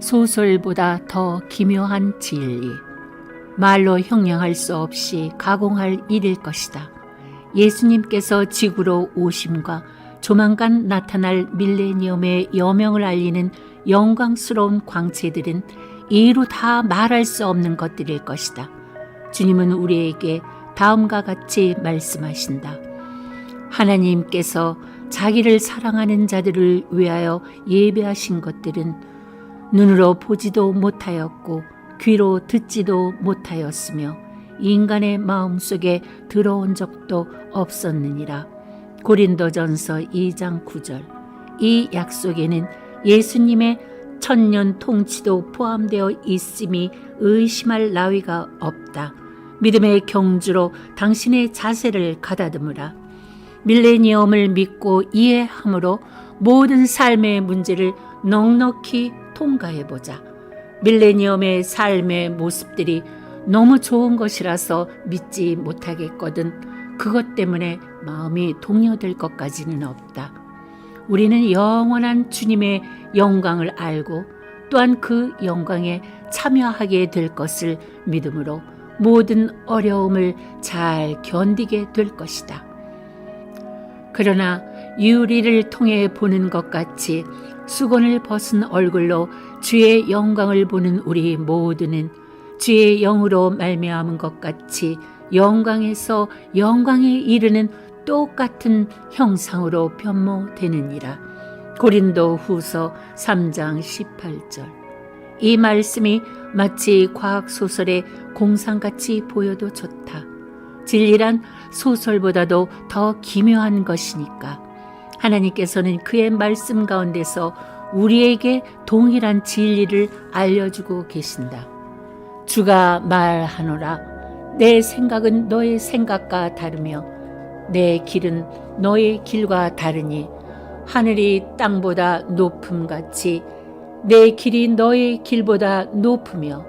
소설보다 더 기묘한 진리, 말로 형용할 수 없이 가공할 일일 것이다. 예수님께서 지구로 오심과 조만간 나타날 밀레니엄의 여명을 알리는 영광스러운 광채들은 이루 다 말할 수 없는 것들일 것이다. 주님은 우리에게 다음과 같이 말씀하신다. 하나님께서 자기를 사랑하는 자들을 위하여 예배하신 것들은 눈으로 보지도 못하였고 귀로 듣지도 못하였으며 인간의 마음속에 들어온 적도 없었느니라. 고린도전서 2장 9절. 이 약속에는 예수님의 천년 통치도 포함되어 있음이 의심할 나위가 없다. 믿음의 경주로 당신의 자세를 가다듬으라. 밀레니엄을 믿고 이해함으로 모든 삶의 문제를 넉넉히 통과해보자. 밀레니엄의 삶의 모습들이 너무 좋은 것이라서 믿지 못하겠거든 그것 때문에 마음이 동요될 것까지는 없다. 우리는 영원한 주님의 영광을 알고 또한 그 영광에 참여하게 될 것을 믿음으로 모든 어려움을 잘 견디게 될 것이다. 그러나 유리를 통해 보는 것 같이 수건을 벗은 얼굴로 주의 영광을 보는 우리 모두는 주의 영으로 말미암은 것 같이 영광에서 영광에 이르는 똑같은 형상으로 변모되느니라. 고린도 후서 3장 18절. 이 말씀이 마치 과학소설의 공상같이 보여도 좋다. 진리란 소설보다도 더 기묘한 것이니까 하나님께서는 그의 말씀 가운데서 우리에게 동일한 진리를 알려주고 계신다. 주가 말하노라. 내 생각은 너의 생각과 다르며 내 길은 너의 길과 다르니 하늘이 땅보다 높음같이 내 길이 너의 길보다 높으며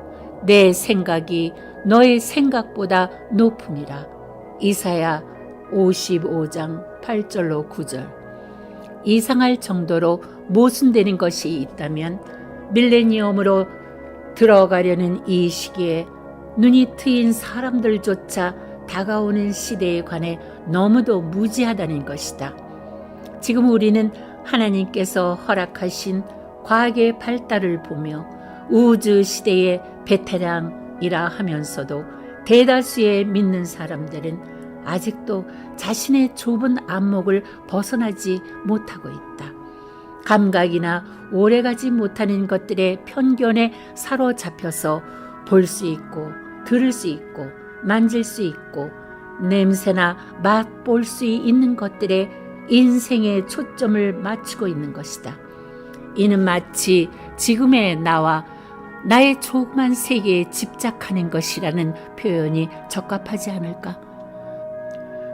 내 생각이 너의 생각보다 높음이라. 이사야 55장 8절로 9절. 이상할 정도로 모순되는 것이 있다면 밀레니엄으로 들어가려는 이 시기에 눈이 트인 사람들조차 다가오는 시대에 관해 너무도 무지하다는 것이다. 지금 우리는 하나님께서 허락하신 과학의 발달을 보며 우주 시대의 베테랑이라 하면서도 대다수의 믿는 사람들은 아직도 자신의 좁은 안목을 벗어나지 못하고 있다. 감각이나 오래가지 못하는 것들의 편견에 사로잡혀서 볼 수 있고 들을 수 있고 만질 수 있고 냄새나 맛볼 수 있는 것들에 인생의 초점을 맞추고 있는 것이다. 이는 마치 지금의 나와 나의 조그만 세계에 집착하는 것이라는 표현이 적합하지 않을까?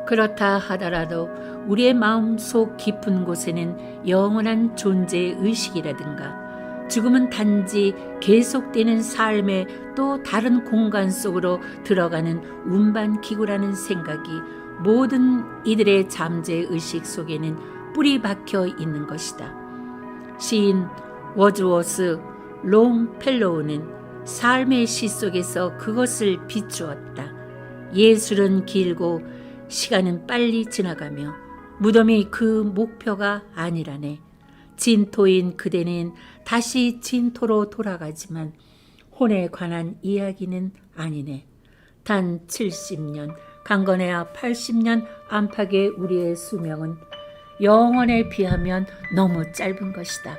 그렇다 하더라도 우리의 마음속 깊은 곳에는 영원한 존재의 의식이라든가 죽음은 단지 계속되는 삶의 또 다른 공간 속으로 들어가는 운반기구라는 생각이 모든 이들의 잠재 의식 속에는 뿌리 박혀 있는 것이다. 시인 워즈워스 롱펠로우는 삶의 시 속에서 그것을 비추었다. 예술은 길고 시간은 빨리 지나가며 무덤이 그 목표가 아니라네. 진토인 그대는 다시 진토로 돌아가지만 혼에 관한 이야기는 아니네. 단 70년, 강건해야 80년 안팎의 우리의 수명은 영원에 비하면 너무 짧은 것이다.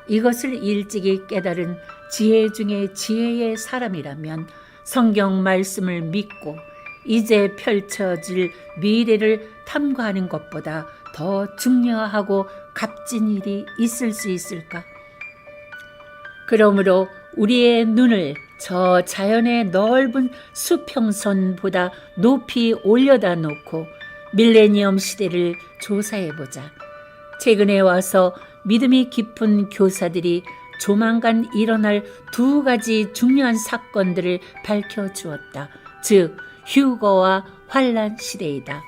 이것을 일찍이 깨달은 지혜 중에 지혜의 사람이라면 성경 말씀을 믿고 이제 펼쳐질 미래를 탐구하는 것보다 더 중요하고 값진 일이 있을 수 있을까? 그러므로 우리의 눈을 저 자연의 넓은 수평선보다 높이 올려다 놓고 밀레니엄 시대를 조사해보자. 최근에 와서 믿음이 깊은 교사들이 조만간 일어날 두 가지 중요한 사건들을 밝혀주었다. 즉 휴거와 환란 시대이다.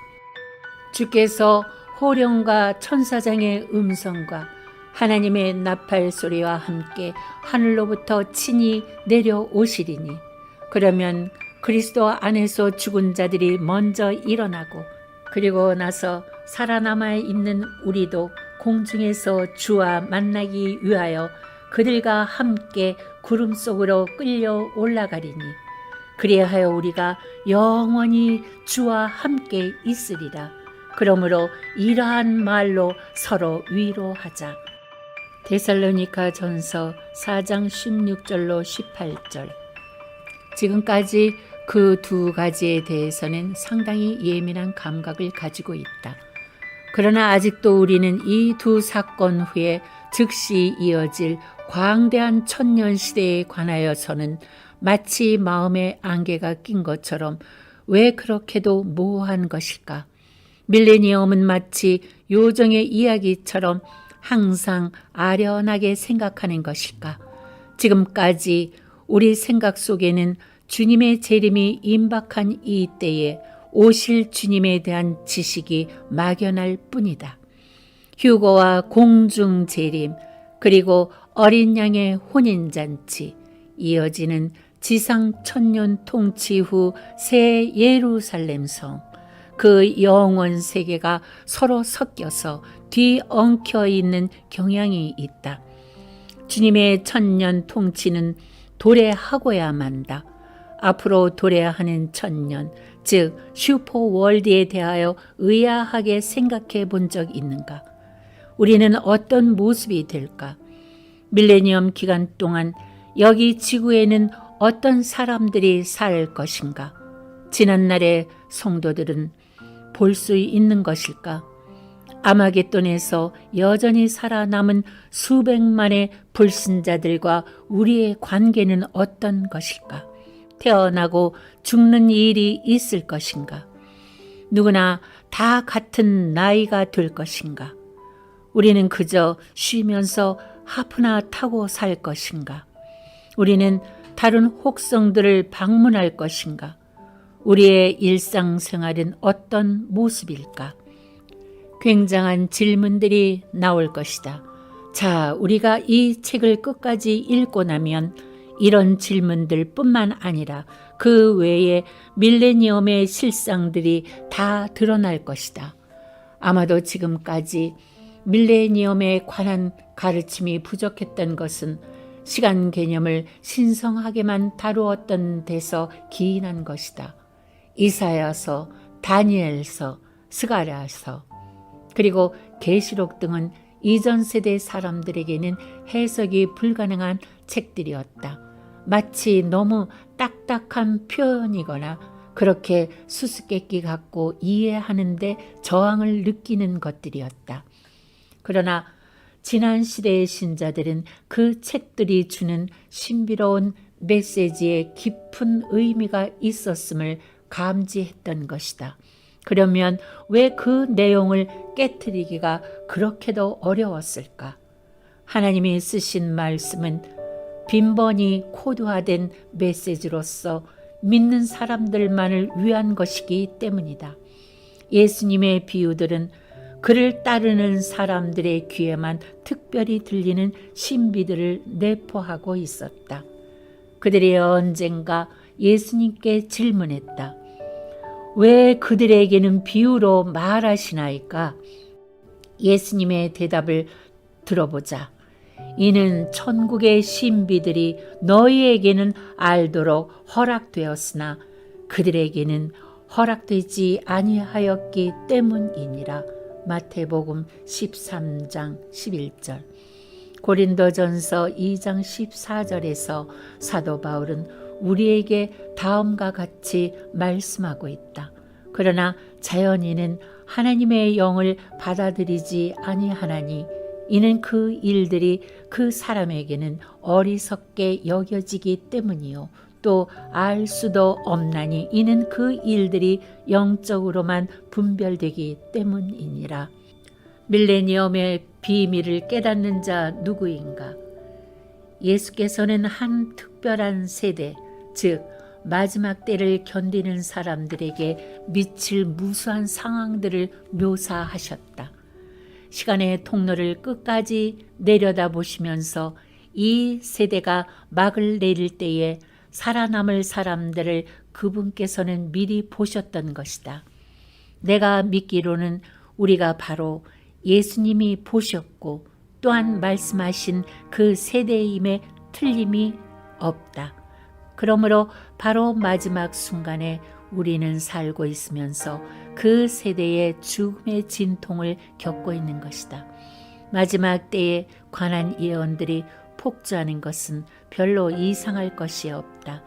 주께서 호령과 천사장의 음성과 하나님의 나팔 소리와 함께 하늘로부터 친히 내려오시리니 그러면 그리스도 안에서 죽은 자들이 먼저 일어나고 그리고 나서 살아남아 있는 우리도 공중에서 주와 만나기 위하여 그들과 함께 구름 속으로 끌려 올라가리니 그리하여 우리가 영원히 주와 함께 있으리라. 그러므로 이러한 말로 서로 위로하자. 데살로니가 전서 4장 16절로 18절. 지금까지 그 두 가지에 대해서는 상당히 예민한 감각을 가지고 있다. 그러나 아직도 우리는 이 두 사건 후에 즉시 이어질 광대한 천년시대에 관하여서는 마치 마음에 안개가 낀 것처럼 왜 그렇게도 모호한 것일까? 밀레니엄은 마치 요정의 이야기처럼 항상 아련하게 생각하는 것일까? 지금까지 우리 생각 속에는 주님의 재림이 임박한 이 때에 오실 주님에 대한 지식이 막연할 뿐이다. 휴거와 공중 재림, 그리고 어린 양의 혼인잔치, 이어지는 지상 천년 통치 후 새 예루살렘 성, 그 영원 세계가 서로 섞여서 뒤엉켜 있는 경향이 있다. 주님의 천년 통치는 도래하고야 만다. 앞으로 도래하는 천년, 즉 슈퍼월드에 대하여 의아하게 생각해 본 적 있는가? 우리는 어떤 모습이 될까? 밀레니엄 기간 동안 여기 지구에는 어떤 사람들이 살 것인가? 지난날의 성도들은 볼 수 있는 것일까? 아마겟돈에서 여전히 살아남은 수백만의 불신자들과 우리의 관계는 어떤 것일까? 태어나고 죽는 일이 있을 것인가? 누구나 다 같은 나이가 될 것인가? 우리는 그저 쉬면서 하프나 타고 살 것인가? 우리는 다른 혹성들을 방문할 것인가? 우리의 일상생활은 어떤 모습일까? 굉장한 질문들이 나올 것이다. 자, 우리가 이 책을 끝까지 읽고 나면 이런 질문들 뿐만 아니라 그 외에 밀레니엄의 실상들이 다 드러날 것이다. 아마도 지금까지 밀레니엄에 관한 가르침이 부족했던 것은 시간 개념을 신성하게만 다루었던 데서 기인한 것이다. 이사야서, 다니엘서, 스가랴서, 그리고 계시록 등은 이전 세대 사람들에게는 해석이 불가능한 책들이었다. 마치 너무 딱딱한 표현이거나 그렇게 수수께끼 같고 이해하는데 저항을 느끼는 것들이었다. 그러나 지난 시대의 신자들은 그 책들이 주는 신비로운 메시지에 깊은 의미가 있었음을 감지했던 것이다. 그러면 왜 그 내용을 깨트리기가 그렇게도 어려웠을까? 하나님이 쓰신 말씀은 빈번히 코드화된 메시지로서 믿는 사람들만을 위한 것이기 때문이다. 예수님의 비유들은 그를 따르는 사람들의 귀에만 특별히 들리는 신비들을 내포하고 있었다. 그들이 언젠가 예수님께 질문했다. 왜 그들에게는 비유로 말하시나이까? 예수님의 대답을 들어보자. 이는 천국의 신비들이 너희에게는 알도록 허락되었으나 그들에게는 허락되지 아니하였기 때문이니라. 마태복음 13장 11절. 고린도전서 2장 14절에서 사도 바울은 우리에게 다음과 같이 말씀하고 있다. 그러나 자연인은 하나님의 영을 받아들이지 아니하나니 이는 그 일들이 그 사람에게는 어리석게 여겨지기 때문이요 또 알 수도 없나니 이는 그 일들이 영적으로만 분별되기 때문이니라. 밀레니엄의 비밀을 깨닫는 자 누구인가? 예수께서는 한 특별한 세대, 즉 마지막 때를 견디는 사람들에게 미칠 무수한 상황들을 묘사하셨다. 시간의 통로를 끝까지 내려다보시면서 이 세대가 막을 내릴 때에 살아남을 사람들을 그분께서는 미리 보셨던 것이다. 내가 믿기로는 우리가 바로 예수님이 보셨고 또한 말씀하신 그 세대임에 틀림이 없다. 그러므로 바로 마지막 순간에 우리는 살고 있으면서 그 세대의 죽음의 진통을 겪고 있는 것이다. 마지막 때에 관한 예언들이 폭주하는 것은 별로 이상할 것이 없다.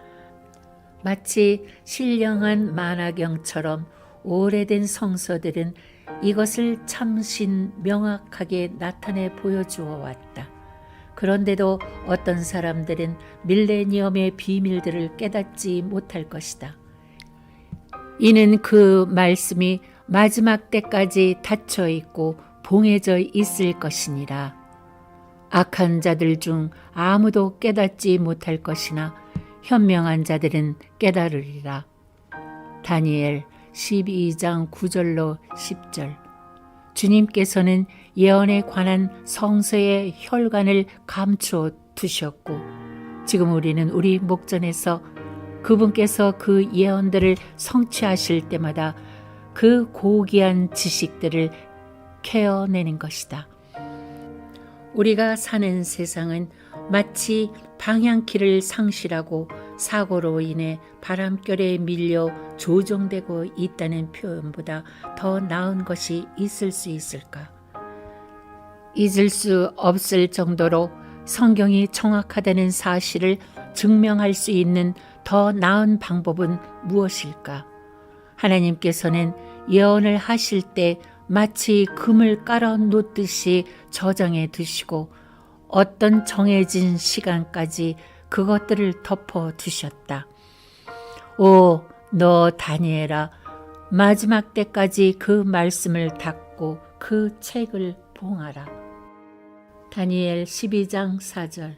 마치 신령한 만화경처럼 오래된 성서들은 이것을 참신 명확하게 나타내 보여주어 왔다. 그런데도 어떤 사람들은 밀레니엄의 비밀들을 깨닫지 못할 것이다. 이는 그 말씀이 마지막 때까지 닫혀 있고 봉해져 있을 것이니라. 악한 자들 중 아무도 깨닫지 못할 것이나 현명한 자들은 깨달으리라. 다니엘 12장 9절로 10절. 주님께서는 예언에 관한 성서의 혈관을 감추어 두셨고 지금 우리는 우리 목전에서 그분께서 그 예언들을 성취하실 때마다 그 고귀한 지식들을 캐어내는 것이다. 우리가 사는 세상은 마치 방향키를 상실하고 사고로 인해 바람결에 밀려 조종되고 있다는 표현보다 더 나은 것이 있을 수 있을까? 잊을 수 없을 정도로 성경이 정확하다는 사실을 증명할 수 있는 더 나은 방법은 무엇일까? 하나님께서는 예언을 하실 때 마치 금을 깔아 놓듯이 저장해 두시고 어떤 정해진 시간까지 그것들을 덮어 두셨다. 오, 너 다니엘아, 마지막 때까지 그 말씀을 닫고 그 책을 봉하라. 다니엘 12장 4절.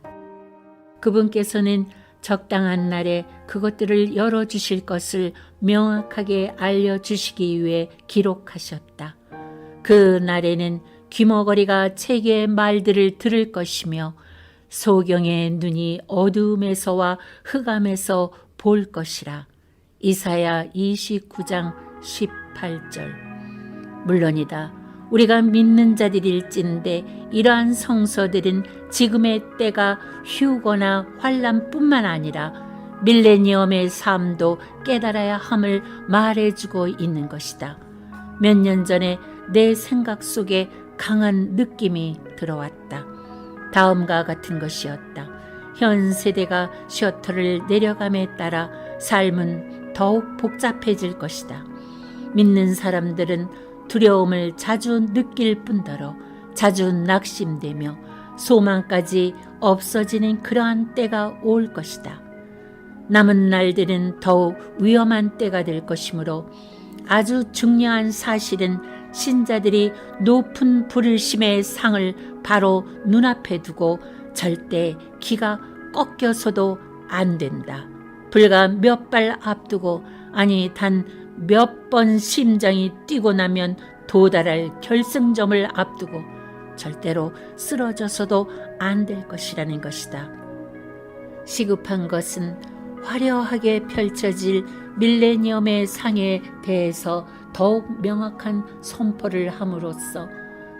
그분께서는 적당한 날에 그것들을 열어주실 것을 명확하게 알려주시기 위해 기록하셨다. 그 날에는 귀머거리가 책의 말들을 들을 것이며 소경의 눈이 어두움에서와 흑암에서 볼 것이라. 이사야 29장 18절. 물론이다. 우리가 믿는 자들일진데 이러한 성서들은 지금의 때가 휴거나 환난뿐만 아니라 밀레니엄의 삶도 깨달아야 함을 말해주고 있는 것이다. 몇 년 전에 내 생각 속에 강한 느낌이 들어왔다. 다음과 같은 것이었다. 현 세대가 셔터를 내려감에 따라 삶은 더욱 복잡해질 것이다. 믿는 사람들은 두려움을 자주 느낄 뿐더러 자주 낙심되며 소망까지 없어지는 그러한 때가 올 것이다. 남은 날들은 더욱 위험한 때가 될 것이므로 아주 중요한 사실은 신자들이 높은 부르심의 상을 바로 눈앞에 두고 절대 기가 꺾여서도 안 된다. 불과 몇 발 앞두고 아니 단 몇 번 심장이 뛰고 나면 도달할 결승점을 앞두고 절대로 쓰러져서도 안 될 것이라는 것이다. 시급한 것은 화려하게 펼쳐질 밀레니엄의 상에 대해서 더욱 명확한 선포를 함으로써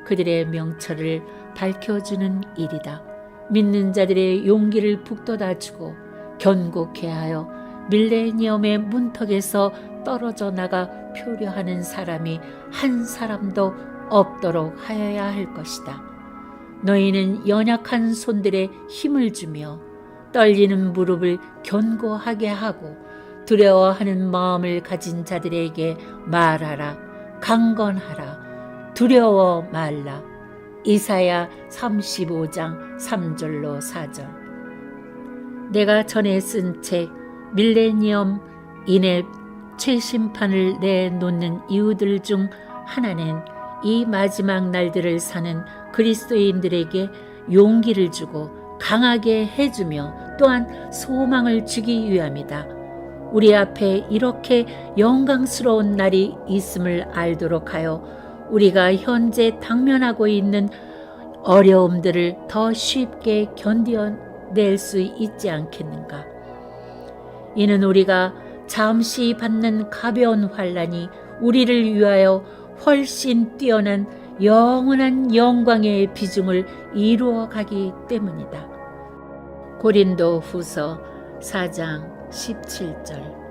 그들의 명철을 밝혀주는 일이다. 믿는 자들의 용기를 북돋아주고 견고케 하여 밀레니엄의 문턱에서 떨어져 나가 표류하는 사람이 한 사람도 없도록 하여야 할 것이다. 너희는 연약한 손들에 힘을 주며 떨리는 무릎을 견고하게 하고 두려워하는 마음을 가진 자들에게 말하라. 강건하라. 두려워 말라. 이사야 35장 3절로 4절. 내가 전에 쓴 책 밀레니엄 인의 최심판을 내놓는 이유들 중 하나는 이 마지막 날들을 사는 그리스도인들에게 용기를 주고 강하게 해주며 또한 소망을 주기 위함이다. 우리 앞에 이렇게 영광스러운 날이 있음을 알도록 하여 우리가 현재 당면하고 있는 어려움들을 더 쉽게 견뎌낼 수 있지 않겠는가? 이는 우리가 잠시 받는 가벼운 환난이 우리를 위하여 훨씬 뛰어난 영원한 영광의 비중을 이루어 가기 때문이다. 고린도 후서 4장 17절.